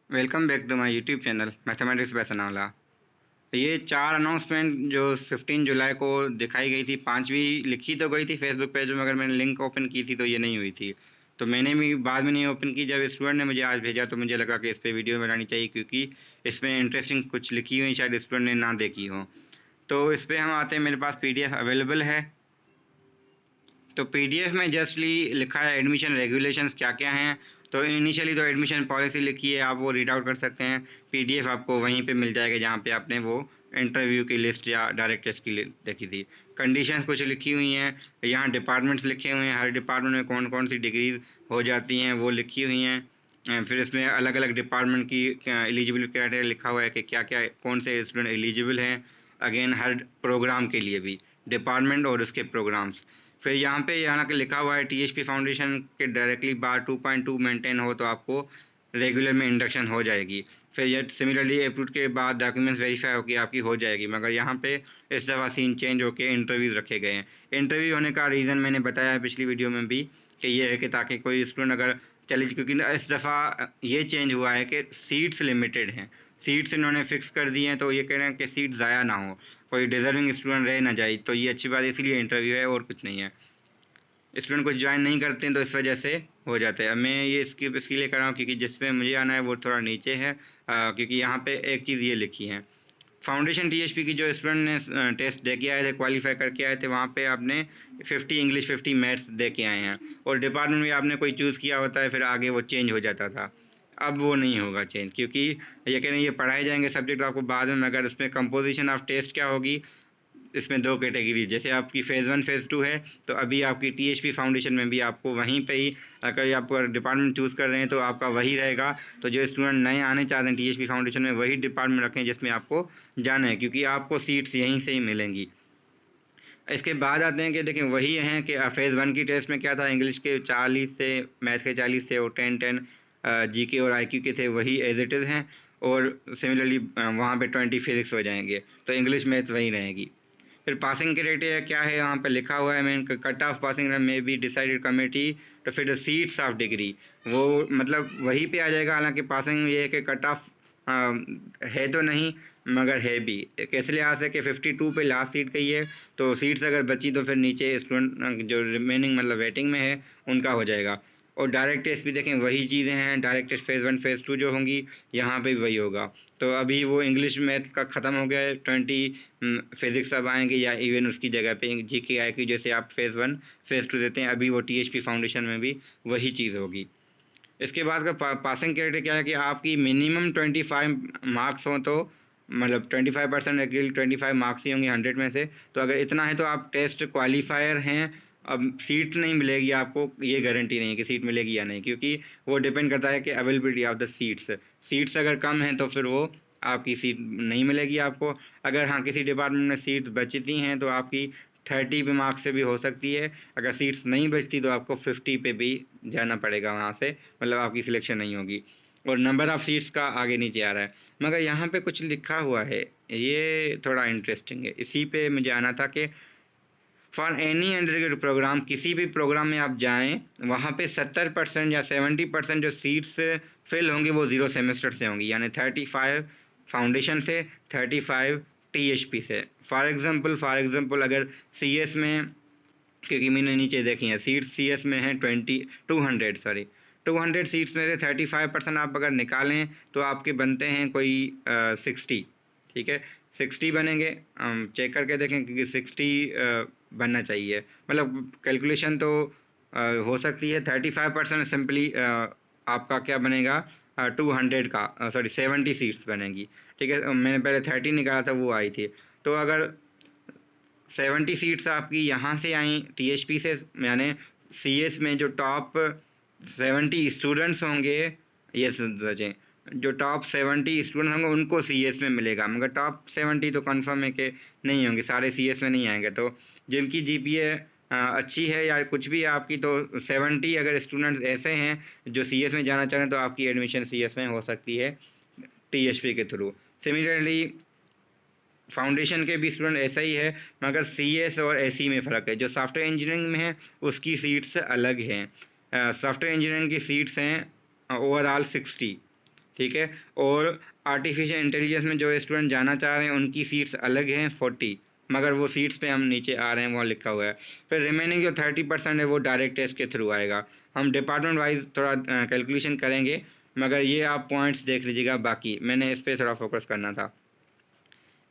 Welcome back to my YouTube channel mathematics by Sanaullah. ये 4 announcement जो 15 जुलाई को दिखाई गई थी, 5वीं लिखी तो गई थी फेसबुक पेज में, मगर मैंने लिंक ओपन की थी तो ये नहीं हुई थी। तो मैंने भी बाद में नहीं ओपन की। जब स्टूडेंट ने मुझे आज भेजा तो मुझे लगा कि इस पर वीडियो बनानी चाहिए, क्योंकि इसमें इंटरेस्टिंग कुछ लिखी हुई शायद स्टूडेंट ने ना देखी हो। तो इस पर हम आते हैं, मेरे पास PDF अवेलेबल है। तो PDF में जस्टली लिखा है एडमिशन रेगुलेशंस क्या क्या हैं। तो इनिशियली तो एडमिशन पॉलिसी लिखी है, आप वो रीड आउट कर सकते हैं। PDF आपको वहीं पे मिल जाएगा जहाँ पे आपने वो इंटरव्यू की लिस्ट या डायरेक्ट टेस्ट की देखी थी। कंडीशंस कुछ लिखी हुई हैं, यहाँ डिपार्टमेंट्स लिखे हुए हैं, हर डिपार्टमेंट में कौन कौन सी डिग्रीज हो जाती हैं वो लिखी हुई हैं। फिर इसमें अलग अलग डिपार्टमेंट की एलिजिबिलिटी क्राइटेरिया लिखा हुआ है कि क्या क्या कौन से स्टूडेंट एलिजिबल हैं। अगेन हर प्रोग्राम के लिए भी डिपार्टमेंट और उसके प्रोग्राम्स। फिर यहाँ पे यहाँ लिखा हुआ है THP फाउंडेशन के डायरेक्टली बार 2.2 मेंटेन हो तो आपको रेगुलर में इंडक्शन हो जाएगी। फिर ये सिमिलरली अप्रूव के बाद डॉक्यूमेंट्स वेरीफाई होकर आपकी हो जाएगी। मगर यहाँ पे इस दफ़ा सीन चेंज होकर इंटरव्यूज़ रखे गए हैं। इंटरव्यू होने का रीज़न मैंने बताया है पिछली वीडियो में भी कि ये है कि ताकि कोई स्टूडेंट अगर चलिए, क्योंकि इस दफ़ा ये चेंज हुआ है कि सीट्स लिमिटेड हैं, सीट्स इन्होंने फिक्स कर दी हैं। तो ये कह रहे हैं कि सीट ज़ाया ना हो, कोई डिजर्विंग स्टूडेंट रह ना जाए। तो ये अच्छी बात, इसलिए इंटरव्यू है और कुछ नहीं है। स्टूडेंट कुछ ज्वाइन नहीं करते हैं तो इस वजह से हो जाता है। अब मैं ये स्किप इसलिए कर रहा हूँ क्योंकि जिसमें मुझे आना है वो थोड़ा नीचे है, क्योंकि यहाँ पे एक चीज़ ये लिखी है, फाउंडेशन THP की जो स्टूडेंट ने टेस्ट दे के आए थे, क्वालिफाई करके आए थे, वहाँ पे आपने 50 इंग्लिश 50 मैथ्स दे के आए हैं। और डिपार्टमेंट में आपने कोई चूज़ किया होता है, फिर आगे वो चेंज हो जाता था। अब वो नहीं होगा चेंज, क्योंकि ये कह रहे हैं ये पढ़ाए जाएंगे सब्जेक्ट आपको बाद में। मगर इसमें कंपोजिशन ऑफ टेस्ट क्या होगी, इसमें 2 कैटेगरी, जैसे आपकी फ़ेज़ 1 फ़ेज़ 2 है, तो अभी आपकी THP फाउंडेशन में भी आपको वहीं पे ही, अगर आप डिपार्टमेंट चूज़ कर रहे हैं तो आपका वही रहेगा। तो जो स्टूडेंट नए आने चाहते हैं THP फाउंडेशन में, वही डिपार्टमेंट रखें जिसमें आपको जाना है, क्योंकि आपको सीट्स यहीं से ही मिलेंगी। इसके बाद आते हैं कि देखिए वही हैं कि फ़ेज़ 1 की टेस्ट में क्या था, इंग्लिश के 40 से, मैथ के 40 से और 10 GK और IQ के थे, वही एज इट इज़ हैं। और सिमिलरली वहाँ पे 20 फिजिक्स हो जाएंगे, तो इंग्लिश मैथ वही रहेगी। फिर पासिंग क्राइटेरिया क्या है, यहाँ पे लिखा हुआ है मेन कट ऑफ पासिंग में बी डिसाइडेड कमेटी। तो फिर द सीट्स ऑफ डिग्री, वो मतलब वही पे आ जाएगा। हालांकि पासिंग ये है कि कट ऑफ है तो नहीं, मगर है भी। कैसे लिहाज से कि 52 पे लास्ट सीट गई है, तो सीट्स अगर बची तो फिर नीचे स्टूडेंट जो रिमेनिंग मतलब वेटिंग में है उनका हो जाएगा। और डायरेक्ट टेस्ट भी देखें वही चीज़ें हैं, डायरेक्ट टेस्ट फ़ेज़ 1 फ़ेज़ 2 जो होंगी यहाँ पे भी वही होगा। तो अभी वो इंग्लिश मैथ का ख़त्म हो गया है, 20 फिज़िक्स अब आएंगे, या इवन उसकी जगह पे GK IQ जैसे आप फ़ेज़ 1 फ़ेज़ 2 देते हैं, अभी वो THP फाउंडेशन में भी वही चीज़ होगी। इसके बाद का पासिंग क्राइटेरिया क्या है कि आपकी मिनिमम 25 मार्क्स हों, तो मतलब 25% एक्चुअली 25 मार्क्स ही होंगे 100 में से। तो अगर इतना है तो आप टेस्ट क्वालिफायर हैं। अब सीट नहीं मिलेगी आपको, ये गारंटी नहीं है कि सीट मिलेगी या नहीं, क्योंकि वो डिपेंड करता है कि अवेलेबिलिटी ऑफ द सीट्स अगर कम हैं तो फिर वो आपकी सीट नहीं मिलेगी आपको। अगर हाँ किसी डिपार्टमेंट में सीट बचती हैं तो आपकी 30 पे मार्क्स से भी हो सकती है। अगर सीट्स नहीं बचती तो आपको 50 पे भी जाना पड़ेगा वहाँ से, मतलब आपकी सिलेक्शन नहीं होगी। और नंबर ऑफ़ सीट्स का आगे नीचे आ रहा है, मगर यहाँ पे कुछ लिखा हुआ है, ये थोड़ा इंटरेस्टिंग है। इसी पे मुझे आना था कि फॉर एनी अंडरग्रेजुएट प्रोग्राम, किसी भी प्रोग्राम में आप जाएँ, वहाँ पे 70% या 70% जो सीट्स फिल होंगी वो 0 सेमेस्टर से होंगी, यानी 35 फाउंडेशन से, 35 THP से। फॉर एग्ज़ाम्पल अगर CS में, क्योंकि मैंने नीचे देखी हैं सीट्स, CS में हैं 200 सीट्स में से 35% आप अगर निकालें तो आपके बनते हैं कोई 60। ठीक है, 60 बनेंगे। चेक करके देखें, क्योंकि 60 बनना चाहिए, मतलब कैलकुलेशन तो हो सकती है। 35% सिंपली आपका क्या बनेगा, 200 का, सॉरी 70 सीट्स बनेगी। ठीक है, मैंने पहले 30 निकाला था, वो आई थी। तो अगर 70 सीट्स आपकी यहाँ से आई THP से, यानी CS में जो टॉप 70 स्टूडेंट्स होंगे, ये सोचें जो टॉप 70 स्टूडेंट्स होंगे उनको CS में मिलेगा, मगर टॉप 70 तो कंफर्म है कि नहीं होंगे, सारे CS में नहीं आएंगे। तो जिनकी GPA अच्छी है या कुछ भी आपकी, तो 70 अगर स्टूडेंट्स ऐसे हैं जो CS में जाना चाह रहे हैं तो आपकी एडमिशन CS में हो सकती है THP के थ्रू। सिमिलरली फाउंडेशन के भी स्टूडेंट ऐसा ही है, मगर CS और SE में फ़र्क है। जो सॉफ्टवेयर इंजीनियरिंग में है उसकी सीट्स अलग हैं। सॉफ्टवेयर इंजीनियरिंग की सीट्स हैं ओवरऑल 60, ठीक है। और आर्टिफिशियल इंटेलिजेंस में जो स्टूडेंट जाना चाह रहे हैं उनकी सीट्स अलग हैं 40, मगर वो सीट्स पे हम नीचे आ रहे हैं, वहाँ लिखा हुआ है। फिर रिमेनिंग जो 30% है वो डायरेक्ट टेस्ट के थ्रू आएगा। हम डिपार्टमेंट वाइज थोड़ा कैलकुलेशन करेंगे, मगर ये आप पॉइंट्स देख लीजिएगा, बाकी मैंने इस पर थोड़ा फोकस करना था।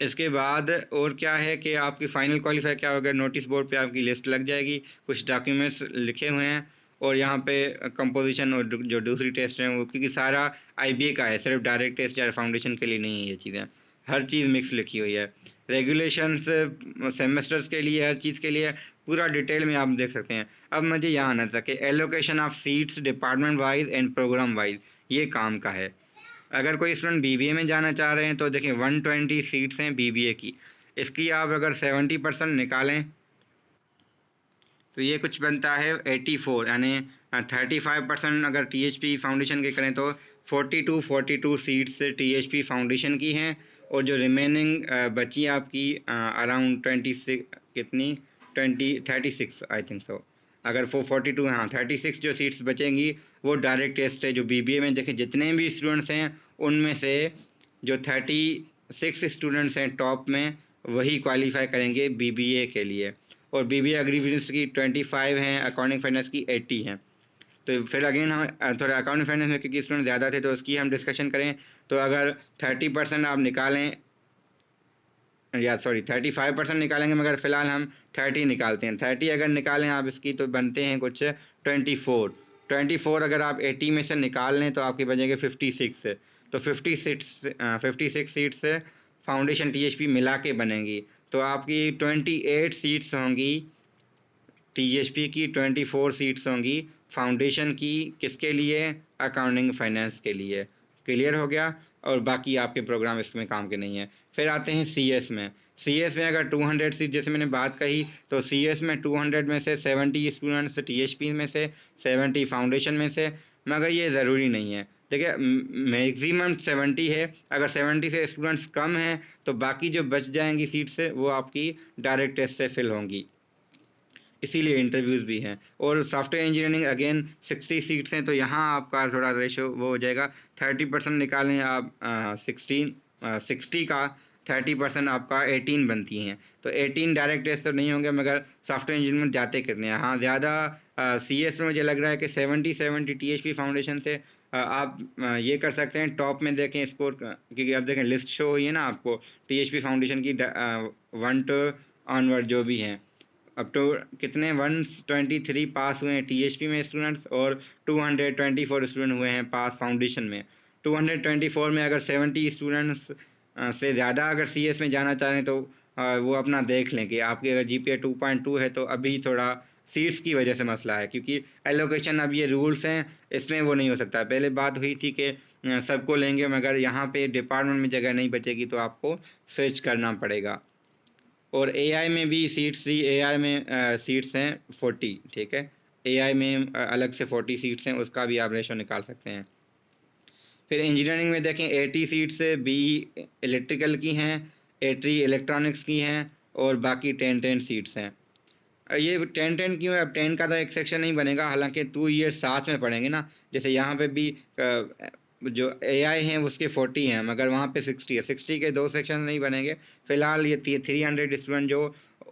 इसके बाद और क्या है कि आपकी फ़ाइनल क्वालिफाई क्या होगा, नोटिस बोर्ड पे आपकी लिस्ट लग जाएगी, कुछ डॉक्यूमेंट्स लिखे हुए हैं, और यहाँ पे कंपोजिशन और जो दूसरी टेस्ट हैं वो, क्योंकि सारा आईबीए का है, सिर्फ डायरेक्ट टेस्ट या फाउंडेशन के लिए नहीं है ये चीज़ें, हर चीज़ मिक्स लिखी हुई है। रेगुलेशंस सेमेस्टर्स के लिए, हर चीज़ के लिए पूरा डिटेल में आप देख सकते हैं। अब मुझे यहाँ आना था कि allocation of seats department wise and programme wise ये काम का है। अगर कोई स्टूडेंट बीबीए में जाना चाह रहे हैं तो देखिए 120 सीट्स हैं बीबीए की, इसकी आप अगर 70% निकालें तो ये कुछ बनता है 84, यानी 35% अगर टीएचपी फाउंडेशन के करें तो 42 सीट्स टीएचपी फाउंडेशन की हैं, और जो रिमेनिंग बची आपकी अराउंड 26 कितनी 36 आई थिंक सो, अगर 442, हाँ 36 जो सीट्स बचेंगी वो डायरेक्ट टेस्ट है। जो बीबीए में देखें जितने भी स्टूडेंट्स हैं उनमें से जो 36 स्टूडेंट्स हैं टॉप में वही क्वालिफाई करेंगे बीबीए के लिए, और बीबीए एग्री बिजनेस की 25 हैं, अकाउंटिंग फाइनेंस की 80 हैं। तो फिर अगेन हम थोड़ा अकाउंटिंग फाइनेंस में क्योंकि स्टूडेंट ज़्यादा थे तो उसकी हम डिस्कशन करें, तो अगर 30% आप निकालें, या सॉरी 35% निकालेंगे, मगर फ़िलहाल हम 30 निकालते हैं। 30 अगर निकालें आप इसकी तो बनते हैं कुछ 24 अगर आप 80 में से निकाल लें तो आपके बचेंगे 56, तो 56 सीट्स फाउंडेशन टीएचपी मिला के बनेंगी, तो आपकी 28 सीट्स होंगी टीएचपी की, 24 सीट्स होंगी फाउंडेशन की, किसके लिए, अकाउंटिंग फाइनेंस के लिए। क्लियर हो गया, और बाकी आपके प्रोग्राम इसमें काम के नहीं है। फिर आते हैं सीएस में। सीएस में अगर 200 सीट जैसे मैंने बात कही, तो सीएस में 200 में से 70 स्टूडेंट्स टीएचपी में से, 70 फाउंडेशन में से, मगर ये ज़रूरी नहीं है। देखिए मैक्सिमम 70 है, अगर 70 से स्टूडेंट्स कम हैं तो बाकी जो बच जाएंगी सीट से वो आपकी डायरेक्ट टेस्ट से फिल होंगी, इसीलिए इंटरव्यूज़ भी हैं। और सॉफ्टवेयर इंजीनियरिंग अगेन 60 सीट्स हैं, तो यहाँ आपका थोड़ा रेशो वो हो जाएगा, 30% निकालें आप 60 का 30% आपका 18 बनती हैं, तो 18 डायरेक्ट टेस्ट तो नहीं होंगे, मगर सॉफ्टवेयर इंजीनियरिंग में जाते कितने हैं, हाँ ज़्यादा CS में मुझे लग रहा है कि 70 टीएचपी फाउंडेशन से आप ये कर सकते हैं, टॉप में देखें स्कोर, क्योंकि अब देखें लिस्ट शो हुई है ना आपको टीएचपी फाउंडेशन की 1 टू ऑनवर्ड जो भी हैं, अब तो कितने 123 पास हुए हैं टीएचपी में स्टूडेंट्स, और 224 स्टूडेंट हुए हैं पास फाउंडेशन में। 224 में अगर 70 स्टूडेंट्स से ज़्यादा अगर सीएस में जाना चाह रहे हैं तो वो अपना देख लें कि आपके अगर जीपीए 2.2 है तो अभी थोड़ा सीट्स की वजह से मसला है, क्योंकि एलोकेशन अब ये रूल्स हैं, इसमें वो नहीं हो सकता। पहले बात हुई थी कि सबको लेंगे, मगर यहाँ पे डिपार्टमेंट में जगह नहीं बचेगी तो आपको स्विच करना पड़ेगा। और एआई में भी सीट्स थी, एआई में सीट्स हैं 40, ठीक है, एआई में अलग से 40 सीट्स हैं, उसका भी आप रेशो निकाल सकते हैं। फिर इंजीनियरिंग में देखें 80 सीट्स बी इलेक्ट्रिकल की हैं, 80 इलेक्ट्रॉनिक्स की हैं, और बाकी 10 सीट्स हैं। ये 10 क्यों है, अब 10 का तो एक सेक्शन नहीं बनेगा, हालांकि 2 ईयर्स साथ में पढ़ेंगे ना, जैसे यहाँ पे भी जो एआई हैं उसके 40 हैं, मगर वहाँ पे 60 है, 60 के 2 सेक्शन नहीं बनेंगे। फिलहाल ये 300 स्टूडेंट जो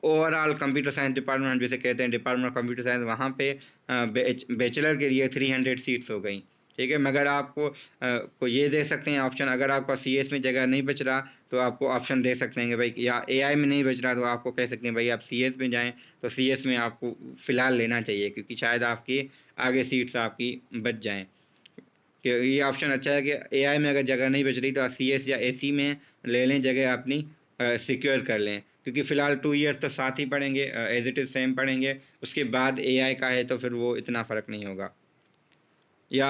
ओवरऑल कंप्यूटर साइंस डिपार्टमेंट जिसे कहते हैं डिपार्टमेंट ऑफ कंप्यूटर साइंस, वहाँ पे बैचलर के लिए 300 सीट्स हो गई, ठीक है। मगर आपको को ये दे सकते हैं ऑप्शन, अगर आपका सीएस में जगह नहीं बच रहा तो आपको ऑप्शन दे सकते हैं कि भाई, या एआई में नहीं बच रहा तो आपको कह सकते हैं भाई आप सीएस में जाएं, तो सीएस में आपको फ़िलहाल लेना चाहिए, क्योंकि शायद आपकी आगे सीट्स आपकी बच जाएं। कि ये ऑप्शन अच्छा है कि एआई में अगर जगह नहीं बच रही तो आप सीएस या एसी में ले लें, जगह अपनी सिक्योर कर लें, क्योंकि फ़िलहाल 2 ईयर्स तो साथ ही पढ़ेंगे, एज इट इज़ सेम पढ़ेंगे, उसके बाद एआई का है तो फिर वो इतना फ़र्क नहीं होगा। या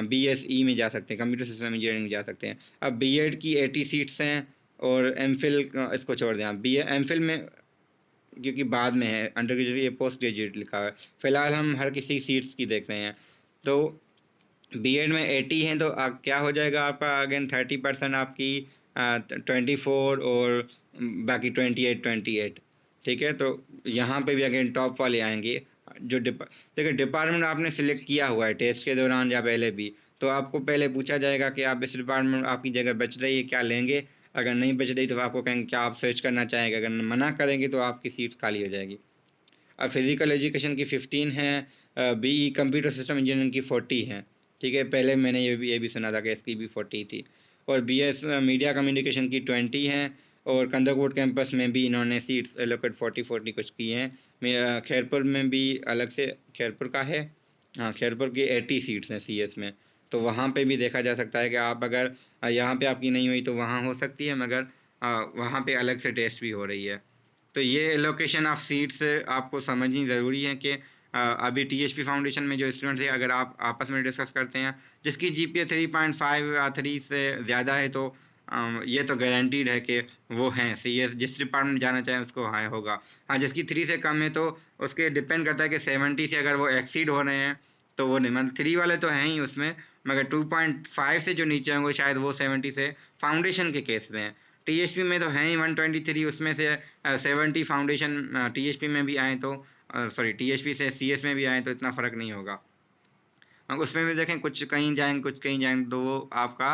BSE में जा सकते हैं, कंप्यूटर सिस्टम इंजीनियरिंग में जा सकते हैं। अब बीएड की 80 सीट्स हैं, और एमफिल इसको छोड़ दें आप, बी एमफिल में क्योंकि बाद में है, अंडर ग्रेजुएट ये पोस्ट ग्रेजुएट लिखा है, फिलहाल हम हर किसी सीट्स की देख रहे हैं। तो बीएड में 80 हैं, तो क्या हो जाएगा आपका, अगेन 30% आपकी 24, और बाकी 28, ठीक है। तो यहाँ पे भी अगेन टॉप वाले आएंगे जो देखिए डिपार्टमेंट आपने सिलेक्ट किया हुआ है टेस्ट के दौरान या पहले भी, तो आपको पहले पूछा जाएगा कि आप इस डिपार्टमेंट में आपकी जगह बच रही है, क्या लेंगे। अगर नहीं बच रही तो आपको कहेंगे क्या आप सर्च करना चाहेंगे, अगर मना करेंगे तो आपकी सीट्स खाली हो जाएगी। अब फिजिकल एजुकेशन की 15 है, BE कंप्यूटर सिस्टम इंजीनियरिंग की 40 है। ठीक है, पहले मैंने ये भी सुना था कि इसकी भी 40 थी। और BS मीडिया कम्युनिकेशन की 20 है। और कंदरकोट कैंपस में भी इन्होंने सीट्स एलोकेट 40 कुछ की हैं। खैरपुर में भी अलग से खैरपुर का है, हाँ खैरपुर की 80 सीट्स हैं CS में। तो वहाँ पे भी देखा जा सकता है कि आप अगर यहाँ पे आपकी नहीं हुई तो वहाँ हो सकती है, मगर वहाँ पे अलग से टेस्ट भी हो रही है। तो ये एलोकेशन ऑफ सीट्स आपको समझनी ज़रूरी है कि अभी THP फाउंडेशन में जो स्टूडेंट्स हैं, अगर आप आपस में डिस्कस करते हैं जिसकी GPA 3.5 या 3 से ज़्यादा है, तो ये तो गारंटीड है कि वो हैं CS जिस डिपार्टमेंट जाना चाहें उसको हाँ होगा। हाँ, जिसकी 3 से कम है तो उसके डिपेंड करता है कि 70 से अगर वो एक्सीड हो रहे हैं तो वो नहीं, मतलब 3 वाले तो हैं ही उसमें, मगर 2.5 से जो नीचे होंगे शायद वो 70 से फाउंडेशन के केस में है। THP में तो हैं ही 123, उसमें से 70 फाउंडेशन THP में भी आए तो सॉरी THP से CS में भी आए तो इतना फ़र्क नहीं होगा। उसमें भी देखें कुछ कहीं जाएंगे कुछ कहीं जाएंगे तो वो आपका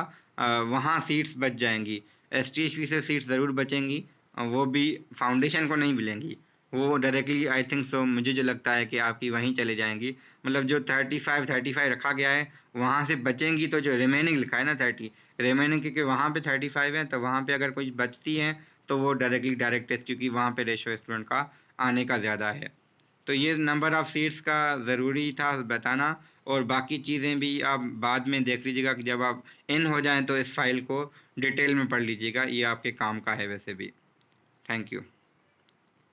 वहाँ सीट्स बच जाएंगी। STHP से सीट्स ज़रूर बचेंगी, वो भी फाउंडेशन को नहीं मिलेंगी, वो डायरेक्टली आई थिंक सो मुझे जो लगता है कि आपकी वहीं चले जाएंगी। मतलब जो 35 रखा गया है वहाँ से बचेंगी, तो जो रिमेनिंग लिखा है ना 30 रिमेनिंग, क्योंकि वहाँ पे 35 है तो वहाँ पे अगर कोई बचती है तो वो डायरेक्टली डायरेक्ट टेस्ट, क्योंकि वहाँ पे रेशो स्टूडेंट का आने का ज़्यादा है। तो ये नंबर ऑफ़ सीट्स का ज़रूरी था बताना, और बाकी चीज़ें भी आप बाद में देख लीजिएगा कि जब आप इन हो जाएँ तो इस फाइल को डिटेल में पढ़ लीजिएगा, ये आपके काम का है वैसे भी। Thank you.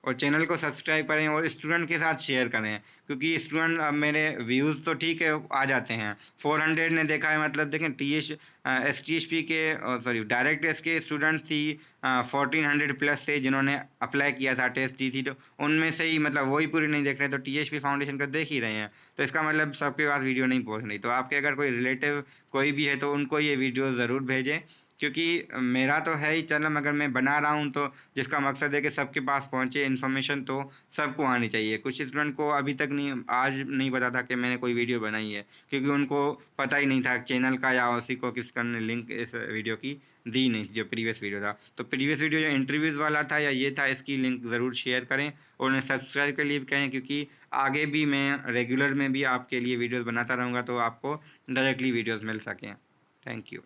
और चैनल को सब्सक्राइब करें और स्टूडेंट के साथ शेयर करें, क्योंकि स्टूडेंट अब मेरे व्यूज़ तो ठीक है आ जाते हैं 400 ने देखा है, मतलब देखें STHP के सॉरी डायरेक्ट टेस्ट के स्टूडेंट्स थी 1400 प्लस थे जिन्होंने अप्लाई किया था, टेस्ट दी थी, तो उनमें से ही मतलब वही पूरी नहीं देख रहे तो THP फाउंडेशन का देख ही रहे हैं, तो इसका मतलब सबके पास वीडियो नहीं पहुंच रही। तो आपके अगर कोई रिलेटिव कोई भी है तो उनको ये वीडियो ज़रूर भेजें, क्योंकि मेरा तो है ही चैनल मगर मैं बना रहा हूँ तो जिसका मकसद है कि सबके पास पहुँचे इन्फॉर्मेशन, तो सबको आनी चाहिए। कुछ स्टूडेंट को अभी तक नहीं, आज नहीं पता था कि मैंने कोई वीडियो बनाई है, क्योंकि उनको पता ही नहीं था चैनल का, या उसी को किसका ने लिंक इस वीडियो की दी नहीं थी जो प्रीवियस वीडियो था। तो प्रीवियस वीडियो जो इंटरव्यूज़ वाला था या ये था, इसकी लिंक ज़रूर शेयर करें और उन्हें सब्सक्राइब के लिए भी कहें, क्योंकि आगे भी मैं रेगुलर में भी आपके लिए वीडियोज़ बनाता रहूँगा तो आपको डायरेक्टली वीडियोज़ मिल सकें। Thank you.